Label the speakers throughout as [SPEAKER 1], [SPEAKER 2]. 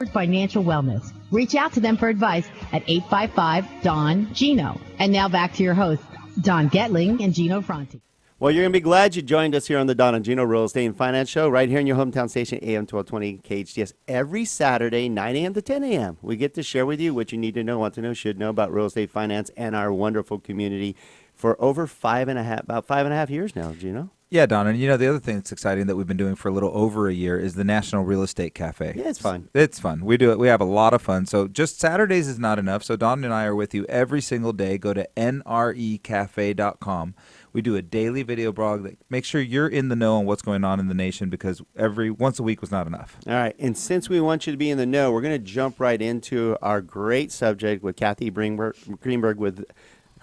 [SPEAKER 1] Financial wellness. Reach out to them for advice at 855-DON-GINO. And now back to your hosts, Don Getling and Gino Franti.
[SPEAKER 2] Well, you're going to be glad you joined us here on the Don and Gino Real Estate and Finance Show right here in your hometown station, AM 1220 KHTS, every Saturday, 9 a.m. to 10 a.m. We get to share with you what you need to know, want to know, should know about real estate finance and our wonderful community for over about 5.5 years now, Gino.
[SPEAKER 3] Yeah, Don, and the other thing that's exciting that we've been doing for a little over a year is the National Real Estate Cafe.
[SPEAKER 2] Yeah, it's fun.
[SPEAKER 3] It's fun. We do it. We have a lot of fun. So just Saturdays is not enough. So Don and I are with you every single day. Go to nrecafe.com. We do a daily video blog that makes sure you're in the know on what's going on in the nation, because once a week was not enough.
[SPEAKER 2] All right, and since we want you to be in the know, we're going to jump right into our great subject with Kathy Greenberg with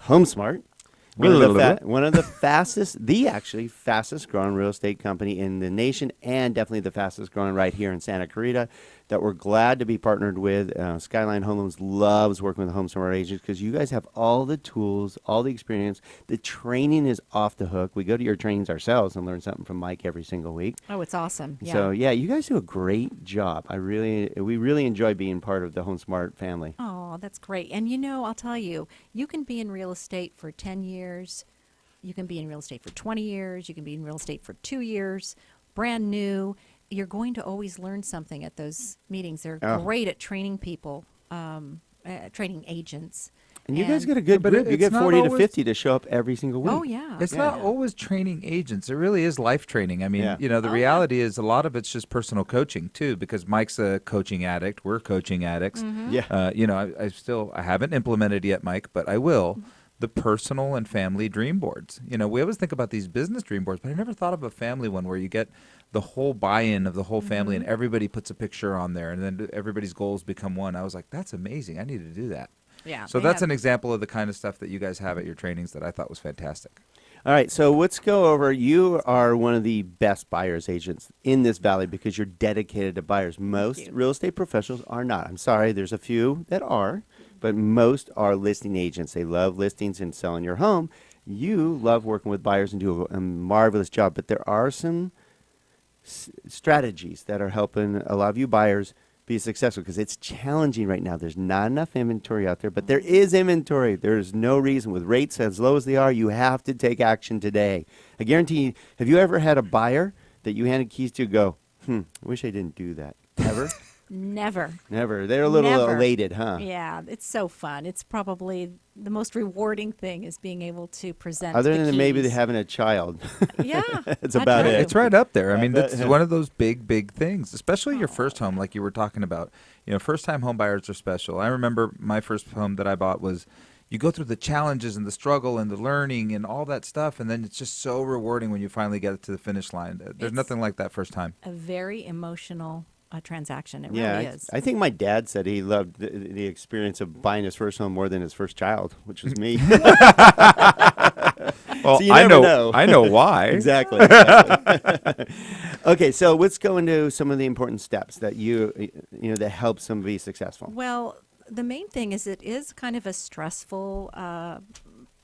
[SPEAKER 2] HomeSmart. One of the fastest growing real estate company in the nation, and definitely the fastest growing right here in Santa Clarita, that we're glad to be partnered with. Skyline Home Loans loves working with HomeSmart agents because you guys have all the tools, all the experience. The training is off the hook. We go to your trainings ourselves and learn something from Mike every single week.
[SPEAKER 4] Oh, it's awesome. Yeah.
[SPEAKER 2] So, yeah, you guys do a great job. We really enjoy being part of the HomeSmart family.
[SPEAKER 4] Oh, that's great. And, I'll tell you, you can be in real estate for 10 years. You can be in real estate for 20 years. You can be in real estate for 2 years, brand new. You're going to always learn something at those meetings. They're great at training people, training agents.
[SPEAKER 2] And you guys get a good group. You get 40 to 50 to show up every single week.
[SPEAKER 4] Oh, yeah.
[SPEAKER 3] It's not always training agents. It really is life training. I mean, the reality is a lot of it's just personal coaching, too, because Mike's a coaching addict. We're coaching addicts.
[SPEAKER 4] Mm-hmm.
[SPEAKER 2] Yeah.
[SPEAKER 3] I haven't implemented yet, Mike, but I will. The personal and family dream boards. We always think about these business dream boards, but I never thought of a family one where you get the whole buy-in of the whole family and everybody puts a picture on there and then everybody's goals become one. I was like, that's amazing. I need to do that.
[SPEAKER 4] Yeah.
[SPEAKER 3] So that's an example of the kind of stuff that you guys have at your trainings that I thought was fantastic.
[SPEAKER 2] All right, so let's go over. You are one of the best buyer's agents in this valley because you're dedicated to buyers. Most real estate professionals are not. I'm sorry, there's a few that are, but most are listing agents. They love listings and selling your home. You love working with buyers and do a marvelous job, but there are some strategies that are helping a lot of you buyers be successful because it's challenging right now. There's not enough inventory out there, but there is inventory. There's no reason. With rates as low as they are, you have to take action today. I guarantee you, have you ever had a buyer that you handed keys to go, I wish I didn't do that? Ever?
[SPEAKER 4] Never.
[SPEAKER 2] Never. They're a little elated, huh?
[SPEAKER 4] Yeah, it's so fun. It's probably the most rewarding thing is being able to present
[SPEAKER 2] Other
[SPEAKER 4] the
[SPEAKER 2] than
[SPEAKER 4] keys.
[SPEAKER 2] maybe they're having a child.
[SPEAKER 4] Yeah.
[SPEAKER 2] That's about it.
[SPEAKER 3] It's right up there. I mean, that's one of those big things, especially your first home, like you were talking about. First-time home buyers are special. I remember my first home that I bought was, you go through the challenges and the struggle and the learning and all that stuff, and then it's just so rewarding when you finally get it to the finish line. There's nothing like that first time.
[SPEAKER 4] A very emotional transaction. It
[SPEAKER 2] Yeah,
[SPEAKER 4] really is.
[SPEAKER 2] I think my dad said he loved the experience of buying his first home more than his first child, which was me.
[SPEAKER 3] Well,
[SPEAKER 2] So you never know.
[SPEAKER 3] I know why.
[SPEAKER 2] Exactly. Okay, so let's go into some of the important steps that that help somebody be successful.
[SPEAKER 4] Well, the main thing is it is kind of a stressful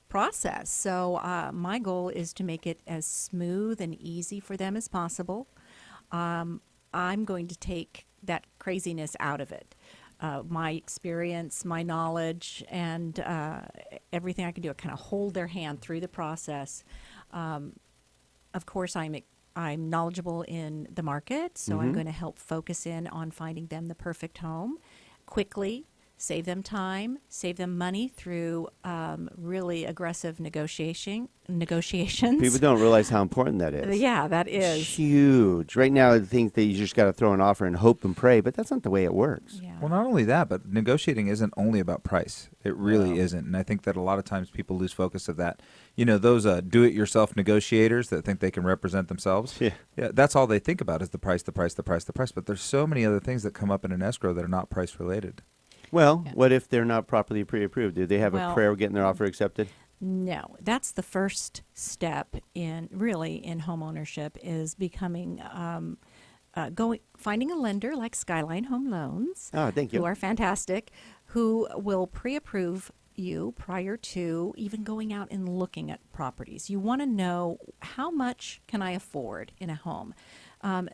[SPEAKER 4] process. So my goal is to make it as smooth and easy for them as possible. I'm going to take that craziness out of it. My experience, my knowledge, and everything I can do, I kind of hold their hand through the process. Of course, I'm knowledgeable in the market, so I'm going to help focus in on finding them the perfect home quickly, save them time, save them money through really aggressive negotiations.
[SPEAKER 2] People don't realize how important that is.
[SPEAKER 4] Yeah, that is.
[SPEAKER 2] It's huge. Right now, I think that you just got to throw an offer and hope and pray, but that's not the way it works.
[SPEAKER 4] Yeah.
[SPEAKER 3] Well, not only that, but negotiating isn't only about price. It really isn't. And I think that a lot of times people lose focus of that. Those do-it-yourself negotiators that think they can represent themselves.
[SPEAKER 2] Yeah.
[SPEAKER 3] That's all they think about is the price, the price, the price, the price. But there's so many other things that come up in an escrow that are not price-related.
[SPEAKER 2] Well, what if they're not properly pre-approved? Do they have a prayer getting their offer accepted?
[SPEAKER 4] No, that's the first step in home ownership is becoming finding a lender like Skyline Home Loans.
[SPEAKER 2] Oh, thank you.
[SPEAKER 4] Who are fantastic, who will pre-approve you prior to even going out and looking at properties. You want to know, how much can I afford in a home?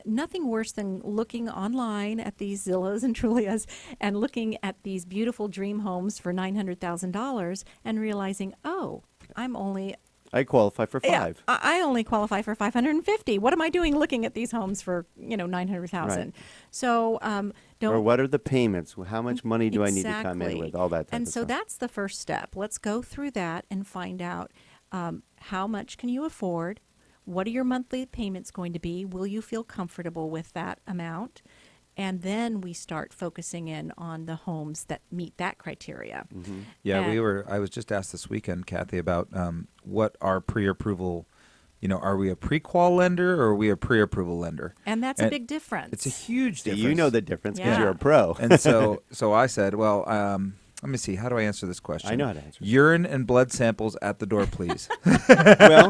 [SPEAKER 4] Nothing worse than looking online at these Zillows and Trulias and looking at these beautiful dream homes for $900,000 and realizing, oh,
[SPEAKER 2] I qualify for five.
[SPEAKER 4] yeah, I only qualify for 550. What am I doing looking at these homes for 900,000?
[SPEAKER 2] Right.
[SPEAKER 4] So don't.
[SPEAKER 2] Or what are the payments? How much money do I need to come in with? All that type
[SPEAKER 4] and
[SPEAKER 2] of
[SPEAKER 4] so
[SPEAKER 2] stuff.
[SPEAKER 4] that's the first step. Let's go through that and find out how much can you afford. What are your monthly payments going to be? Will you feel comfortable with that amount? And then we start focusing in on the homes that meet that criteria.
[SPEAKER 2] Mm-hmm.
[SPEAKER 3] Yeah,
[SPEAKER 4] And-
[SPEAKER 3] I was just asked this weekend, Kathy, about what our pre-approval. Are we a pre-qual lender or are we a pre-approval lender?
[SPEAKER 4] And that's a big difference.
[SPEAKER 3] It's a huge
[SPEAKER 2] So
[SPEAKER 3] difference.
[SPEAKER 2] you know the difference because
[SPEAKER 4] Yeah.
[SPEAKER 2] you're a pro.
[SPEAKER 3] And so I said, well, let me see. How do I answer this question?
[SPEAKER 2] I know how to answer it.
[SPEAKER 3] Urine and blood samples at the door, please.
[SPEAKER 2] Well,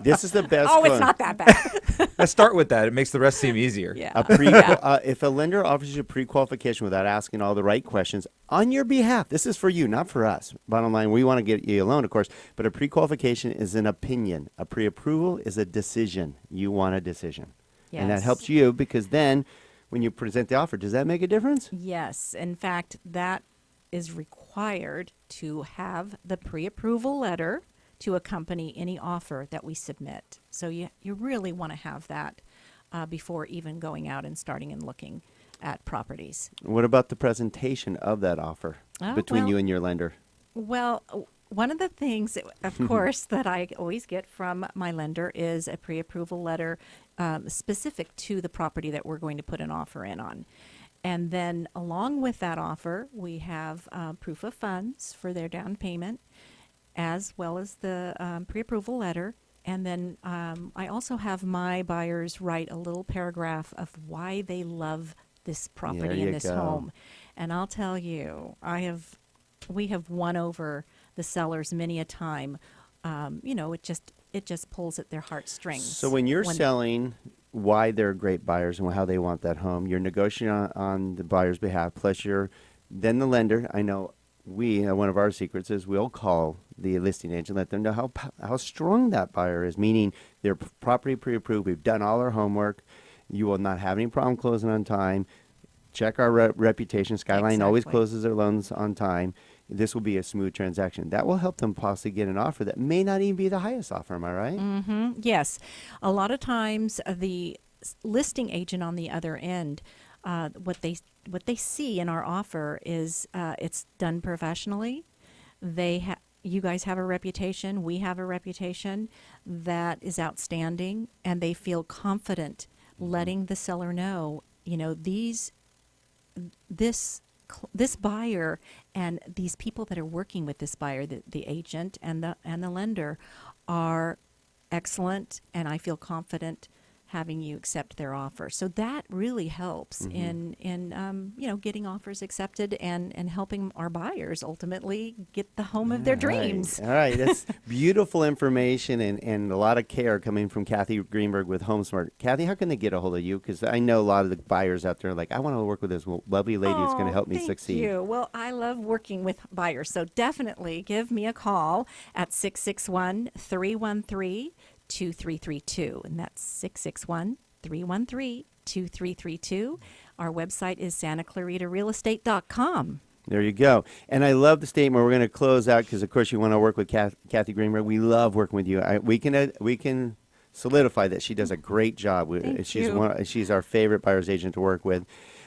[SPEAKER 2] this is the best.
[SPEAKER 4] oh,
[SPEAKER 2] one.
[SPEAKER 4] it's not that bad.
[SPEAKER 3] Let's start with that. It makes the rest seem easier.
[SPEAKER 4] Yeah.
[SPEAKER 2] If a lender offers you pre-qualification without asking all the right questions on your behalf, this is for you, not for us. Bottom line, we want to get you a loan, of course, but a pre-qualification is an opinion. A pre-approval is a decision. You want a decision. And that
[SPEAKER 4] Yes.
[SPEAKER 2] helps you because then when you present the offer, does that make a difference?
[SPEAKER 4] Yes. In fact, that is required to have the pre-approval letter to accompany any offer that we submit. So you really want to have that before even going out and starting and looking at properties.
[SPEAKER 2] What about the presentation of that offer between you and your lender?
[SPEAKER 4] Well, one of the things, of course, that I always get from my lender is a pre-approval letter specific to the property that we're going to put an offer in on. And then along with that offer, we have proof of funds for their down payment, as well as the pre-approval letter. And then I also have my buyers write a little paragraph of why they love this property
[SPEAKER 2] There
[SPEAKER 4] and
[SPEAKER 2] you
[SPEAKER 4] this
[SPEAKER 2] go.
[SPEAKER 4] home. And I'll tell you, we have won over the sellers many a time. It just pulls at their heartstrings.
[SPEAKER 2] So when you're selling why they're great buyers and how they want that home, you're negotiating on the buyer's behalf, plus then the lender. I know one of our secrets is we'll call the listing agent, let them know how strong that buyer is, meaning their property pre-approved. We've done all our homework. You will not have any problem closing on time. Check our reputation. Skyline always
[SPEAKER 4] Exactly.
[SPEAKER 2] closes their loans on time. This will be a smooth transaction. That will help them possibly get an offer that may not even be the highest offer. Am I right?
[SPEAKER 4] Mm-hmm. Yes. A lot of times the listing agent on the other end, what they see in our offer is it's done professionally. You guys have a reputation. We have a reputation that is outstanding, and they feel confident letting the seller know, this buyer and these people that are working with this buyer, the agent and the lender, are excellent, and I feel confident having you accept their offer. So that really helps in getting offers accepted and helping our buyers ultimately get the home of their dreams.
[SPEAKER 2] All right. That's beautiful information and a lot of care coming from Kathy Greenberg with HomeSmart. Kathy, how can they get a hold of you? Because I know a lot of the buyers out there are like, I want to work with this lovely lady who's going to help me succeed.
[SPEAKER 4] Thank you. Well, I love working with buyers, so definitely give me a call at 661-313-2332, and that's 661-313-2332. Our website is SantaClaritaRealEstate.com.
[SPEAKER 2] There you go. And I love the statement. We're going to close out because, of course, you want to work with Kathy Greenberg. We love working with you. We can solidify that she does a great job.
[SPEAKER 4] Thank you.
[SPEAKER 2] She's our favorite buyer's agent to work with.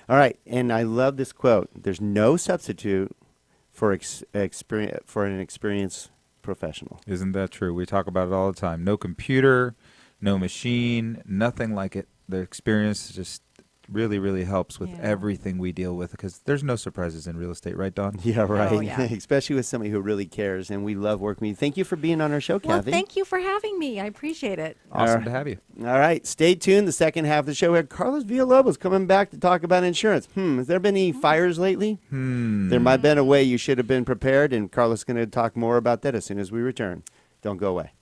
[SPEAKER 2] All right. And I love this quote. There's no substitute for an experienced professional.
[SPEAKER 3] Isn't that true? We talk about it all the time. No computer, no machine, nothing like it. The experience just really, really helps with everything we deal with because there's no surprises in real estate, right, Dawn?
[SPEAKER 2] Yeah, right.
[SPEAKER 4] Oh, yeah.
[SPEAKER 2] Especially with somebody who really cares. And we love working with you. Thank you for being on our show,
[SPEAKER 4] Well,
[SPEAKER 2] Kathy.
[SPEAKER 4] thank you for having me. I appreciate it.
[SPEAKER 3] Awesome to have you.
[SPEAKER 2] All right. Stay tuned. The second half of the show, we have Carlos Villalobos coming back to talk about insurance. Has there been any fires lately? There might have been a way you should have been prepared, and Carlos is going to talk more about that as soon as we return. Don't go away.